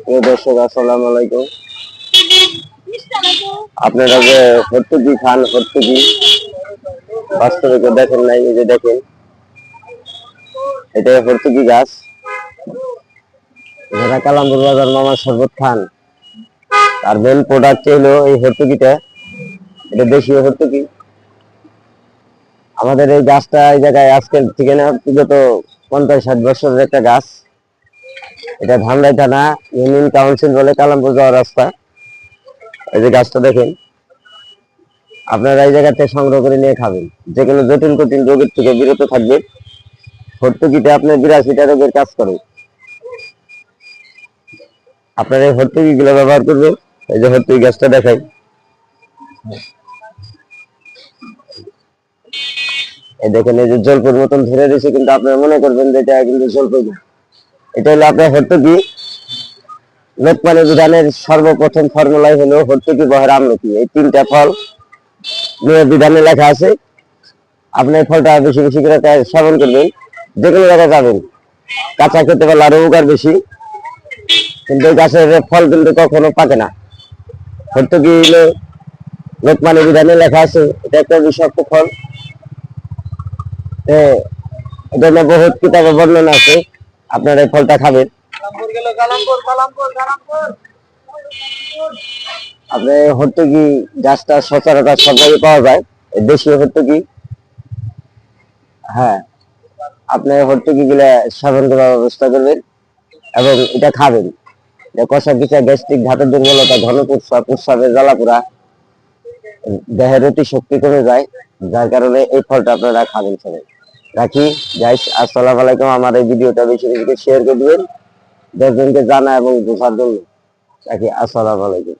প্রিয় দর্শক, আসসালামু আলাইকুম। আপনারা যে হর্তুকি খান, হর্তুকি বাস্তবে কেউ দেখেন নাই, এই যে দেখেন, এটা হর্তুকি গাছ। যারা কালামপুর বাজার মামার শরবত খান, তার মেন প্রোডাক্ট হলো এই হর্তুকিটা। এটা দেশীয় হর্তুকি। আমাদের এই গাছটা এই জায়গায় আজকের থেকে না, বিগত 50-60 বছরের একটা গাছ। এটা ধামরাই থানা ইউনিয়ন কাউন্সিল বলে, কালামপুর যাওয়ার রাস্তা। এই যে গাছটা দেখেন, আপনারা এই জায়গা থেকে সংগ্রহ করে নিয়ে খাবেন, যে কোনো জটিল কঠিন রোগের থেকে বিরত থাকবে। ভর্তুকিতে আপনার 82টা রোগের কাজ করে। আপনারা এই ভর্তুকি গুলো ব্যবহার করবেন। এই যে ভর্তুকি গাছটা দেখাই, এই দেখেন, এই যে জলপুর মতন ধরে রয়েছে, কিন্তু আপনারা মনে করবেন যে এটা কিন্তু জলপুর না। এটা হলো আপনার ভর্তুকি। লোকমান্য বিধানের সর্বপ্রথম ফর্মুলাই হলো ভর্তুকি, বহের, আমলকি, এই 3টা ফল নিয়ে বিধানে লেখা আছে। আপনি এই ফলটা বেশি বেশি করে সেবন করবেন, যে কোনো জায়গায় যাবেন। কাঁচা খেতে পারলে আরো উপকার বেশি, কিন্তু এই গাছের ফল কিন্তু কখনো পাকে না। ভর্তুকি হলো লোকমান্য বিধানে লেখা আছে, এটা একটা বিষাক্ত ফল। এটা নিয়ে বহুত কিতাবে বর্ণনা আছে। আপনারা এই ফলটা খাবেন। আপনি হর্তুকি গাছটা সচরাচর সব জায়গায় পাওয়া যায়, দেশীয় হর্তুকি। হ্যাঁ, আপনি হর্তুকি গুলা সেবন করার ব্যবস্থা করবেন এবং এটা খাবেন। কষা পিঠা, গ্যাস্ট্রিক, ধাতের দুর্বলতা, ঘন প্রস্রাবের জ্বালাপোড়া, দেহের অতি শক্তি কমে যায়, যার কারণে এই ফলটা আপনারা খাবেন সবাই। রাখি গাইস, আসসালামু আলাইকুম। আমার এই ভিডিওটা বেশি বেশি শেয়ার করে দিবেন 10 জনকে জানা এবং বোঝার জন্য। রাখি, আসসালামু আলাইকুম।